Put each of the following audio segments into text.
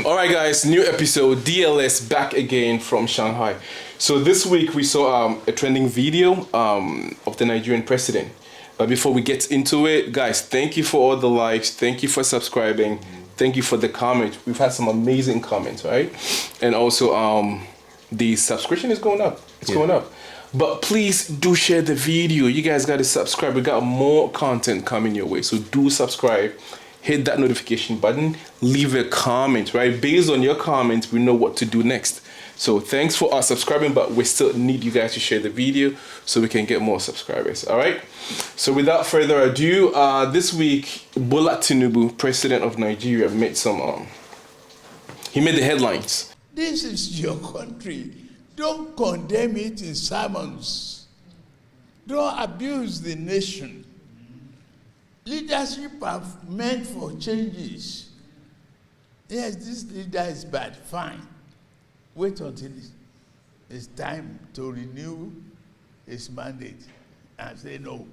All right, guys, new episode, DLS back again from Shanghai. So this week we saw a trending video of the Nigerian president. But before we get into it, guys, thank you for all the likes. Thank you for subscribing. Thank you for the comments. We've had some amazing comments, right? And also, the subscription is going up. It's going up. But please do share the video. You guys got to subscribe. We got more content coming your way. So do subscribe. Hit that notification button. Leave a comment, right? Based on your comments, we know what to do next. So thanks for subscribing, but we still need you guys to share the video so we can get more subscribers, all right? So without further ado, this week, Bola Tinubu, president of Nigeria, made some, he made the headlines. This is your country. Don't condemn it in sermons. Don't abuse the nation. Leadership are meant for changes. Yes, this leader is bad, fine. Wait until it's time to renew his mandate and say no.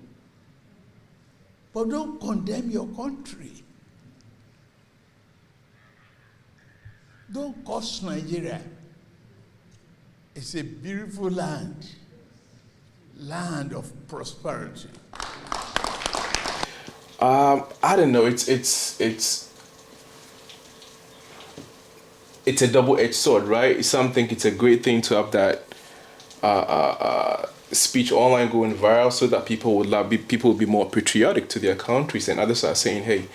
But don't condemn your country. Don't curse Nigeria. It's a beautiful land, land of prosperity. I don't know. It's a double-edged sword, right? Some think it's a great thing to have that speech online going viral, so that people will be more patriotic to their countries, and others are saying, "Hey,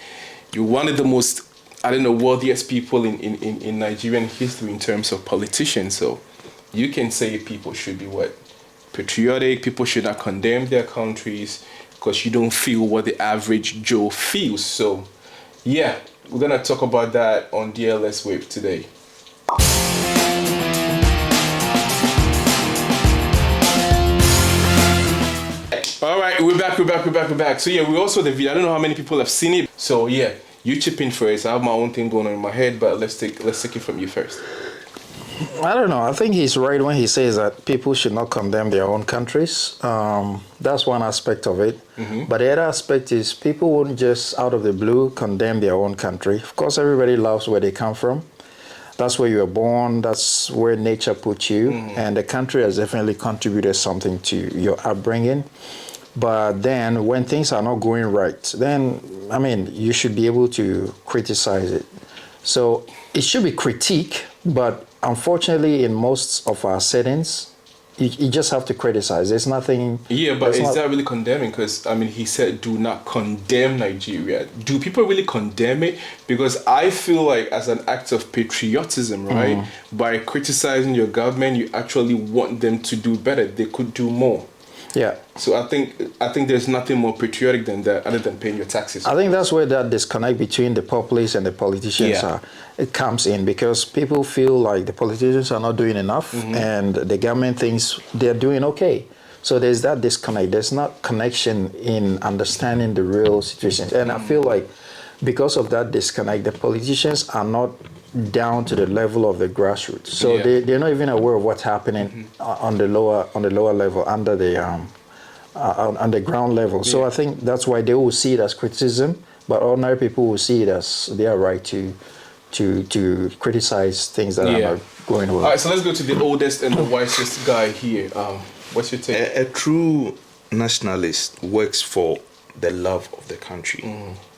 you're one of the most, wealthiest people in Nigerian history in terms of politicians." So you can say people should be patriotic. People should not condemn their countries because you don't feel what the average Joe feels. So yeah, we're gonna talk about that on DLS Wave today. All right, we're back. So yeah, we also the video. I don't know how many people have seen it. So yeah, you chip in first. I have my own thing going on in my head, but let's take it from you first. I don't know. I think he's right when he says that people should not condemn their own countries. That's one aspect of it. Mm-hmm. But the other aspect is people wouldn't just out of the blue condemn their own country. Of course, everybody loves where they come from. That's where you were born. That's where nature put you. Mm-hmm. And the country has definitely contributed something to your upbringing. But then when things are not going right, then, you should be able to criticize it. So it should be critique, but unfortunately, in most of our settings, you just have to criticize. There's nothing... Yeah, but is that really condemning? Because, he said, do not condemn Nigeria. Do people really condemn it? Because I feel like as an act of patriotism, right, by criticizing your government, you actually want them to do better. They could do more. Yeah. So I think there's nothing more patriotic than that, other than paying your taxes. I think that's where that disconnect between the populace and the politicians it comes in, because people feel like the politicians are not doing enough, and the government thinks they're doing okay. So there's that disconnect. There's not connection in understanding the real situation. And I feel like because of that disconnect, the politicians are not down to the level of the grassroots. So they're not even aware of what's happening on the lower level, under the on the ground level. So I think that's why they will see it as criticism, but ordinary people will see it as their right to criticize things that are not going well. All right, so let's go to the oldest and the wisest guy here. What's your take? A true nationalist works for the love of the country.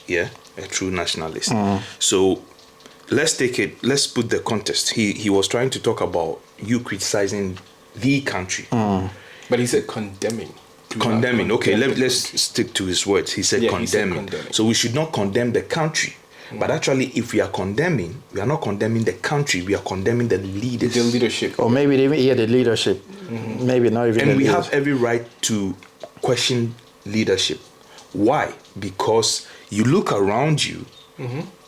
Yeah, a true nationalist. So let's put the context. He was trying to talk about you criticizing the country. But he said condemning. Condemning. Okay, let's stick to his words. He said condemning. So we should not condemn the country. But actually, if we are condemning, we are not condemning the country. We are condemning the leaders. The leadership. Or maybe the leadership. Maybe not even. And we have every right to question leadership. Why? Because you look around you,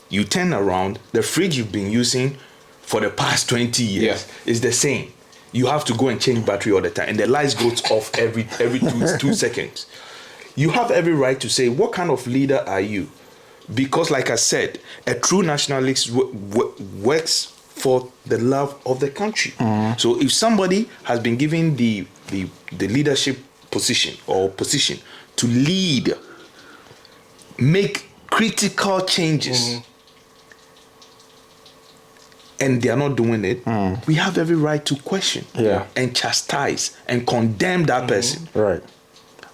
you turn around, the fridge you've been using for the past 20 years is the same. You have to go and change battery all the time, and the lights goes off every 2 seconds. You have every right to say, what kind of leader are you? Because like I said, a true nationalist works for the love of the country. So if somebody has been given the leadership position to lead, make critical changes, and they are not doing it, we have every right to question and chastise and condemn that person. Right.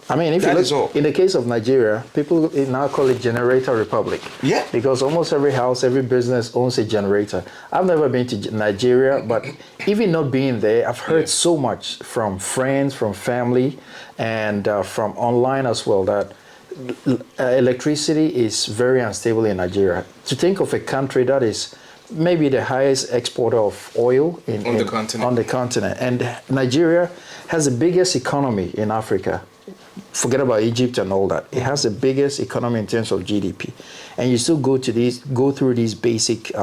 I mean, if That you is all. look, in the case of Nigeria, people now call it generator republic. Yeah. Because almost every house, every business owns a generator. I've never been to Nigeria, but even not being there, I've heard so much from friends, from family, and from online as well that electricity is very unstable in Nigeria. To think of a country that is maybe the highest exporter of oil On the continent. And Nigeria has the biggest economy in Africa. Forget about Egypt and all that. It has the biggest economy in terms of GDP, and you still go through these basic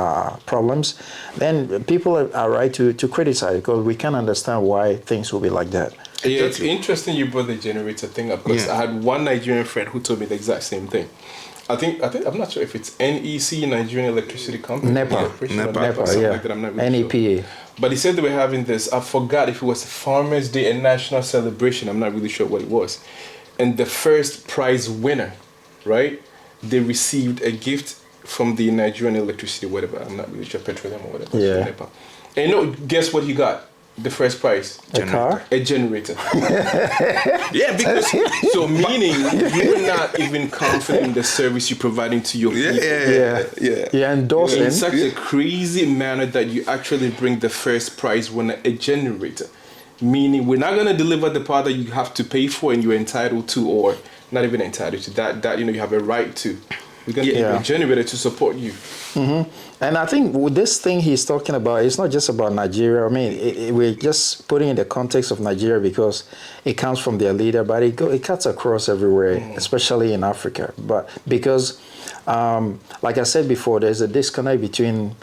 problems. Then people are right to criticize, because we can't understand why things will be like that. Yeah, it's interesting you brought the generator thing up, because I had one Nigerian friend who told me the exact same thing. I think I'm not sure if it's NEC, Nigerian Electricity Company. NEPA, something yeah. like that, I'm not really NEPA. sure. But he said they were having this, I forgot if it was Farmers Day and National Celebration, I'm not really sure what it was. And the first prize winner, right, they received a gift from the Nigerian Electricity, whatever, I'm not really sure, Petroleum or whatever. Yeah. NEPA. And you know, guess what he got? The first prize. A car? A generator. Yeah, because So meaning you're not even confident in the service you're providing to your people. You're endorsing. In such a crazy manner that you actually bring the first prize winner a generator. Meaning we're not going to deliver the power that you have to pay for and you're entitled to, or not even entitled to, that you know you have a right to. We're going to give you a generator to support you. And I think with this thing he's talking about, it's not just about Nigeria. I mean, we're just putting in the context of Nigeria because it comes from their leader, but it cuts across everywhere, especially in Africa. But because, like I said before, there's a disconnect between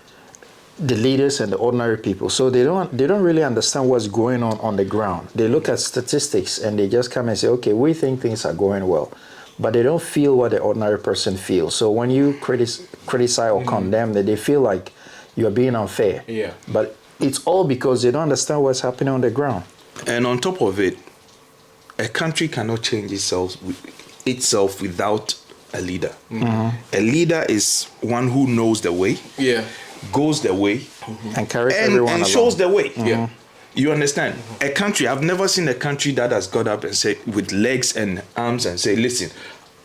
the leaders and the ordinary people. So they don't really understand what's going on the ground. They look at statistics and they just come and say, okay, we think things are going well. But they don't feel what the ordinary person feels. So when you criticize or condemn them, they feel like you're being unfair. Yeah. But it's all because they don't understand what's happening on the ground. And on top of it, a country cannot change itself without a leader. A leader is one who knows the way, goes the way, And carries everyone and along. shows the way. Yeah. You understand? A country, I've never seen a country that has got up and said, with legs and arms, and say, listen,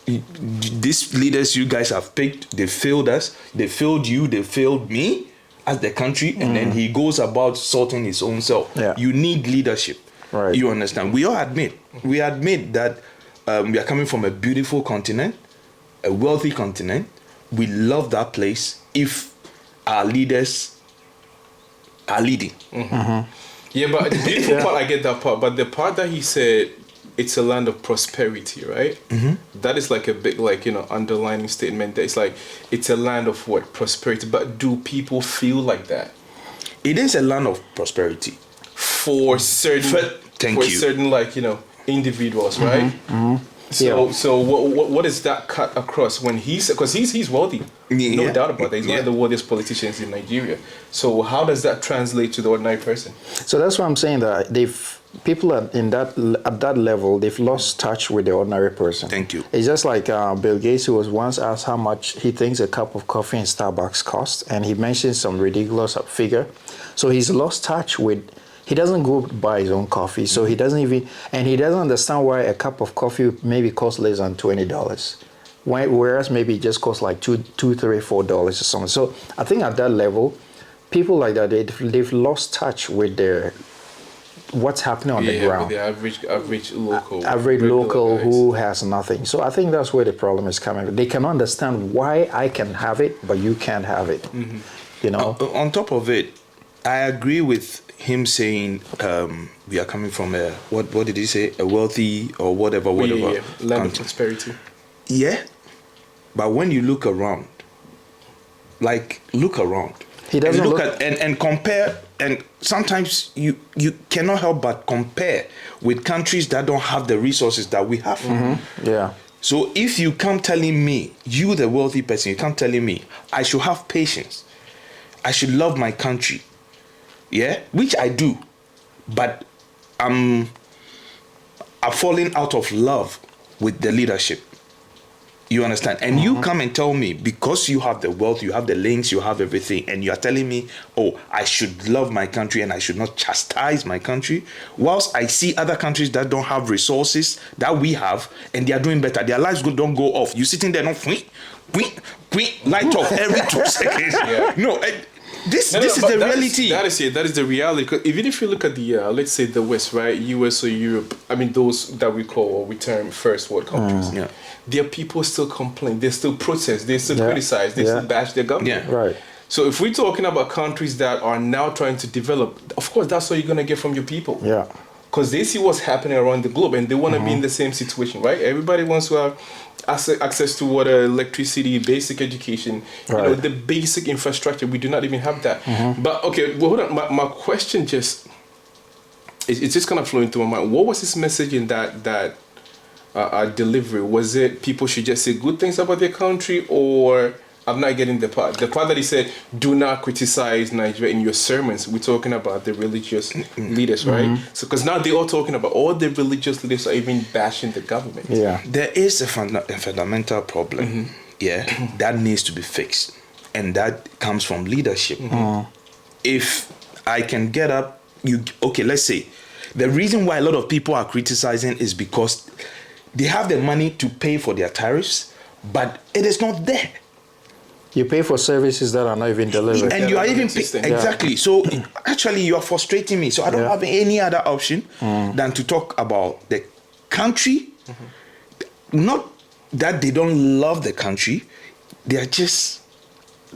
these leaders you guys have picked, they failed us, they failed you, they failed me as the country, and then he goes about sorting his own self. Yeah. You need leadership. Right. You understand? We all admit that we are coming from a beautiful continent, a wealthy continent. We love that place if our leaders are leading. Yeah, but the beautiful part, I get that part. But the part that he said, it's a land of prosperity, right? That is like a big, underlining statement. That it's like, it's a land of what? Prosperity. But do people feel like that? It is a land of prosperity. For certain, individuals, right? So what is that cut across when because he's wealthy, no doubt about that. He's one of the wealthiest politicians in Nigeria. So how does that translate to the ordinary person? So that's why I'm saying that people at that level, they've lost touch with the ordinary person. Thank you. It's just like Bill Gates, who was once asked how much he thinks a cup of coffee in Starbucks costs, and he mentioned some ridiculous figure. So he's lost touch with. He doesn't go buy his own coffee, so he doesn't understand why a cup of coffee maybe costs less than $20, whereas maybe it just costs like $2, $3, $4 or something. So I think at that level, people like that, they've lost touch with what's happening on the ground. With the average local. Average local who has nothing. So I think that's where the problem is coming. They cannot understand why I can have it, but you can't have it. You know. On top of it, I agree with him saying we are coming from what did he say, a wealthy or whatever land of prosperity. Yeah, but when you look around, He doesn't and look at and compare, and sometimes you cannot help but compare with countries that don't have the resources that we have. Yeah. So if you come telling me, you the wealthy person, you come telling me I should have patience, I should love my country. Yeah, which I do, but I'm falling out of love with the leadership. You understand? And you come and tell me, because you have the wealth, you have the links, you have everything, and you are telling me, oh, I should love my country and I should not chastise my country. Whilst I see other countries that don't have resources that we have, and they are doing better. Their lives don't go off. You sitting there, not light off every 2 seconds. Yeah. No, this is the reality. That is it. That is the reality. Because even if you look at the, let's say the West, right, US or Europe, I mean those that we call or we term first world countries, their people still complain, they still protest, they still criticize, they still bash their government. Yeah. Right. So if we're talking about countries that are now trying to develop, of course that's what you're gonna get from your people. Yeah. Because they see what's happening around the globe and they want to be in the same situation, right? Everybody wants to have access to water, electricity, basic education, you know, the basic infrastructure. We do not even have that. But okay, well, hold on. My question just, it's just kind of flowing through my mind. What was his message in that delivery? Was it people should just say good things about their country, or I'm not getting the part that he said, do not criticize Nigeria in your sermons? We're talking about the religious leaders, right? So because now they're all talking about all the religious leaders are even bashing the government. Yeah. There is a fundamental problem, that needs to be fixed, and that comes from leadership. If I can get up, let's say the reason why a lot of people are criticizing is because they have the money to pay for their tariffs, but it is not there. You pay for services that are not even delivered. And you are even exactly. So actually you are frustrating me. So I don't have any other option than to talk about the country. Not that they don't love the country. They're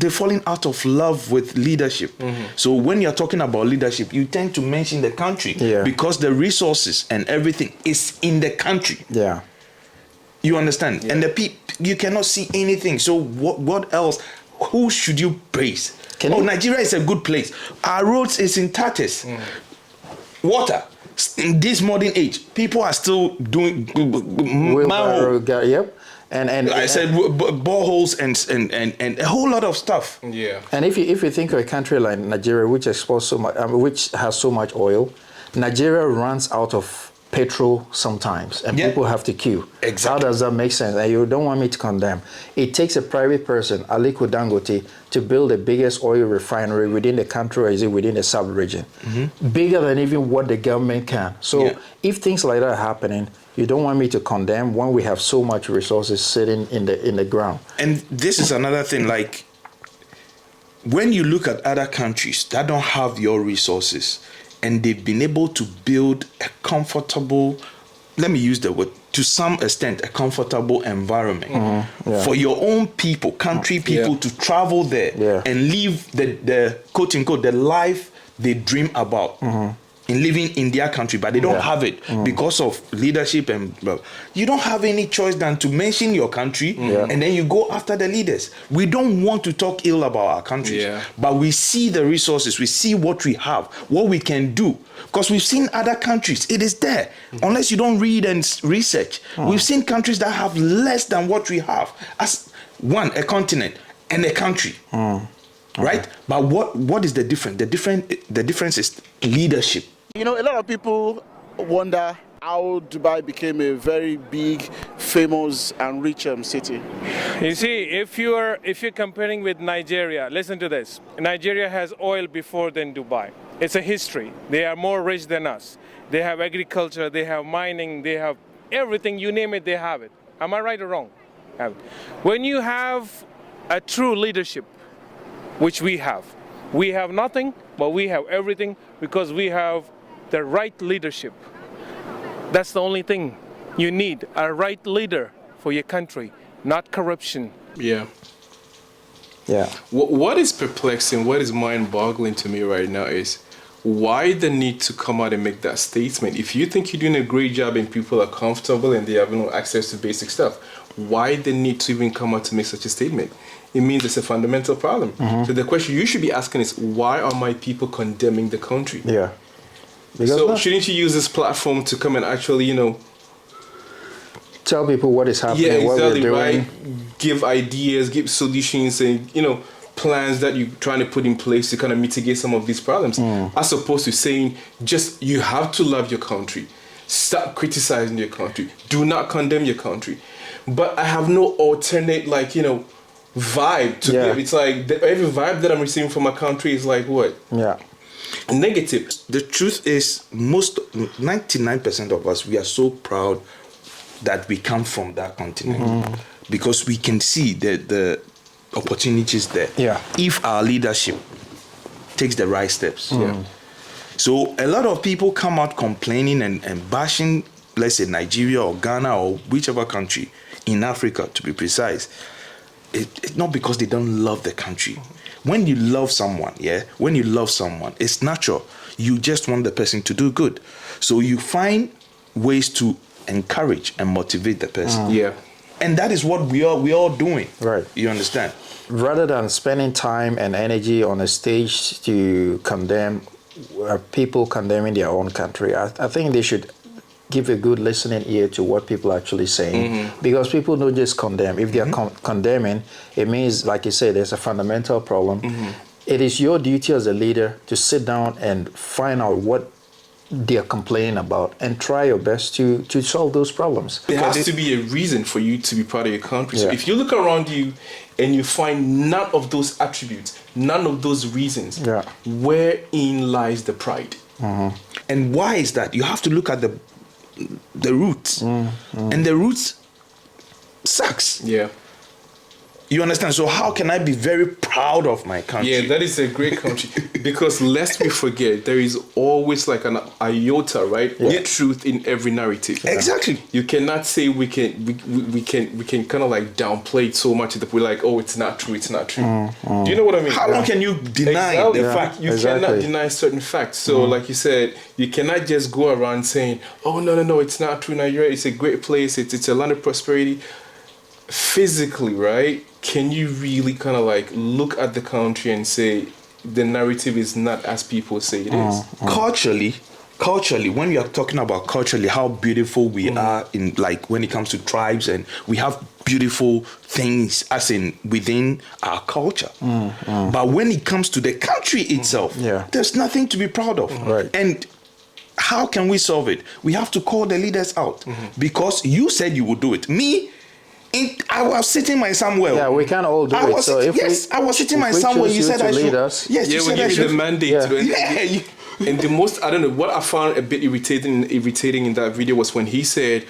falling out of love with leadership. So when you're talking about leadership, you tend to mention the country because the resources and everything is in the country. Yeah. You understand? And the people, you cannot see anything. So what else? Who should you praise? Nigeria is a good place. Our roads is in tatters. Water. In this modern age, people are still doing manhole. Yep. And I said boreholes and a whole lot of stuff. Yeah. And if you think of a country like Nigeria, which exports so much, which has so much oil, Nigeria runs out of petrol sometimes, and people have to queue. Exactly. How does that make sense? And you don't want me to condemn. It takes a private person, Aliko Dangote, to build the biggest oil refinery within the country, or is it within the sub-region? Bigger than even what the government can. So if things like that are happening, you don't want me to condemn when we have so much resources sitting in the ground. And this is another thing, like when you look at other countries that don't have your resources, and they've been able to build a comfortable, let me use the word, to some extent, a comfortable environment for your own people, country people to travel there and live the quote unquote, the life they dream about in living in their country, but they don't have it because of leadership and you don't have any choice than to mention your country and then you go after the leaders. We don't want to talk ill about our countries, but we see the resources, we see what we have, what we can do, because we've seen other countries, it is there. Unless you don't read and research, we've seen countries that have less than what we have as a continent and a country. Right? But what is the difference? The difference is leadership. You know, a lot of people wonder how Dubai became a very big, famous and rich city. You see, if you're comparing with Nigeria, listen to this. Nigeria has oil before than Dubai. It's a history. They are more rich than us. They have agriculture, they have mining, they have everything, you name it, they have it. Am I right or wrong? When you have a true leadership, which we have nothing, but we have everything because we have the right leadership. That's the only thing you need, a right leader for your country, not corruption. Yeah. What is perplexing, what is mind-boggling to me right now is why the need to come out and make that statement? If you think you're doing a great job and people are comfortable and they have no access to basic stuff, why the need to even come out to make such a statement? It means it's a fundamental problem. So the question you should be asking is, why are my people condemning the country? Yeah. So shouldn't you use this platform to come and actually, tell people what is happening, what we're doing. Right? Give ideas, give solutions, and plans that you're trying to put in place to kind of mitigate some of these problems, as opposed to saying just you have to love your country, stop criticizing your country, do not condemn your country. but I have no alternate, like, vibe to give. It's like every vibe that I'm receiving from my country is like what? Yeah. Negative. The truth is, 99% of us, we are so proud that we come from that continent because we can see the opportunities there. Yeah. If our leadership takes the right steps. Yeah. So a lot of people come out complaining and bashing, let's say Nigeria or Ghana or whichever country in Africa, to be precise. It's not because they don't love the country. When you love someone, it's natural. You just want the person to do good. So you find ways to encourage and motivate the person. Yeah. And that is what we are doing. Right. You understand? Rather than spending time and energy on a stage to condemn people condemning their own country, I think they should give a good listening ear to what people are actually saying, because people don't just condemn. If they are condemning, it means, like you said, there's a fundamental problem. It is your duty as a leader to sit down and find out what they are complaining about and try your best to solve those problems. There has to be a reason for you to be proud of your country. So Yeah. if you look around you and you find none of those attributes, none of those reasons, wherein lies the pride? And why is that? You have to look at the roots. And the roots sucks. Yeah. You understand? So how can I be very proud of my country? Yeah, that is a great country. Because lest we forget, there is always like an iota, right? Of truth in every narrative. Exactly. You cannot say we can kind of like downplay it so much that we're like, oh, it's not true, it's not true. Do you know what I mean? How long can you deny the fact? You cannot deny certain facts. So like you said, you cannot just go around saying, oh, no, it's not true. Nigeria, it's a great place. It's a land of prosperity. Physically, right? Can you really kind of like look at the country and say the narrative is not as people say it is? Culturally, when we are talking about culturally, how beautiful we are in, like, when it comes to tribes, and we have beautiful things as in within our culture. But when it comes to the country itself, there's nothing to be proud of. Right. And how can we solve it? We have to call the leaders out, because you said you would do it. I was sitting my somewhere. Yeah, we can all do it. So I was sitting my somewhere. You said I should. Lead us. Yes, yeah, you we said I give you should. the mandate. And the most, I don't know, what I found a bit irritating in that video was when he said,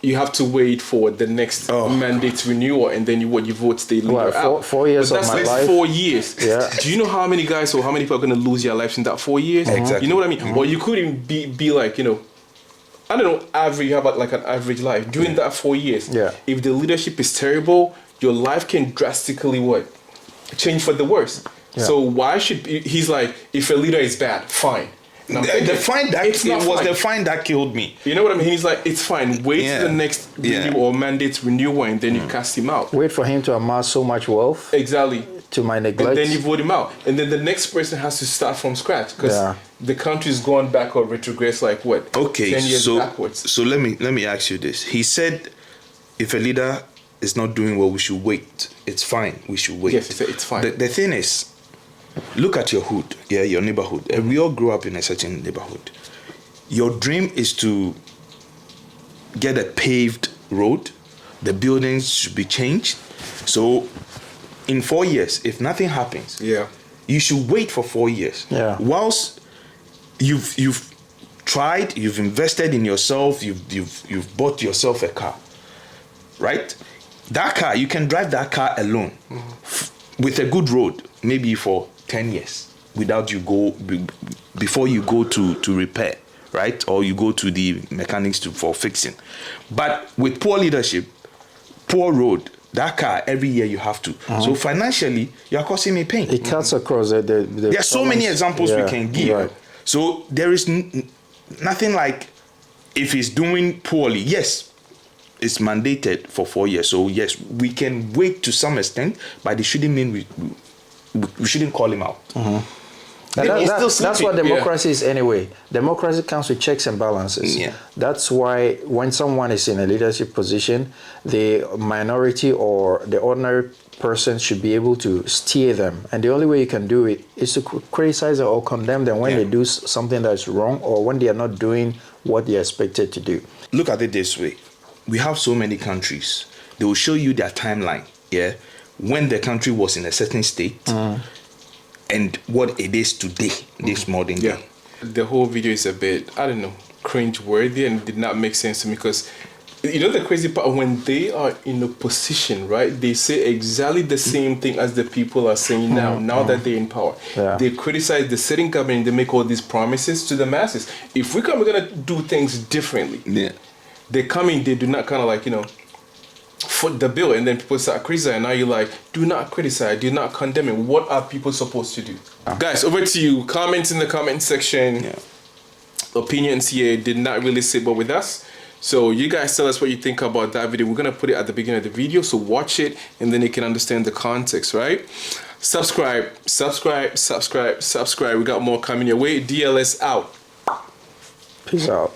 you have to wait for the next mandate renewal, and then you vote state leader out. 4 years but of my that's life. like 4 years. Yeah. Do you know how many guys or how many people are going to lose their lives in that 4 years? Exactly. You know what I mean? Or you couldn't be like, I don't know, average, how about like an average life? During that 4 years, if the leadership is terrible, your life can drastically change for the worse. Yeah. So why should, he's like, if a leader is bad, fine. The fine that killed me. You know what I mean? He's like, it's fine. Wait till the next renewal or mandate renewal, and then you cast him out. Wait for him to amass so much wealth. Exactly. To my neglect. And then you vote him out. And then the next person has to start from scratch, because the country's gone back or retrogress like what? Okay, 10 years backwards. So let me ask you this. He said, if a leader is not doing well, we should wait. It's fine. We should wait. Yes, it's fine. The thing is, look at your hood, your neighborhood. And we all grew up in a certain neighborhood. Your dream is to get a paved road. The buildings should be changed. So in 4 years, if nothing happens, you should wait for 4 years. Yeah. Whilst you've tried, you've invested in yourself, you've bought yourself a car, right? That car, you can drive that car alone with a good road, maybe for 10 years without before you go to repair, right? Or you go to the mechanics for fixing. But with poor leadership, poor road, that car, every year you have to. So financially, you're causing me pain. It cuts across the there are so many examples we can give. Right. So there is nothing like, if he's doing poorly, yes, it's mandated for 4 years. So yes, we can wait to some extent, but it shouldn't mean we shouldn't call him out. That's what democracy is anyway. Democracy comes with checks and balances. Yeah. That's why when someone is in a leadership position, the minority or the ordinary person should be able to steer them. And the only way you can do it is to criticize or condemn them when they do something that is wrong, or when they are not doing what they are expected to do. Look at it this way. we have so many countries. They will show you their timeline, yeah, when the country was in a certain state and what it is today, this modern day. The whole video is a bit, I don't know, cringe-worthy and did not make sense to me because, you know, the crazy part, when they are in a position, right, they say exactly the same thing as the people are saying now that they're in power. Yeah. They criticize the sitting government, they make all these promises to the masses. If we're going to do things differently, they come in, they do not kind of like, you know, foot the bill, and then people start criticizing. Now you're like, do not criticize, do not condemn it. What are people supposed to do? Guys, over to you. Comments in the comment section. Opinions here did not really sit well with us. So you guys tell us what you think about that video. We're going to put it at the beginning of the video, so watch it and then you can understand the context, right? Subscribe. We got more coming your way. DLS out. Peace out.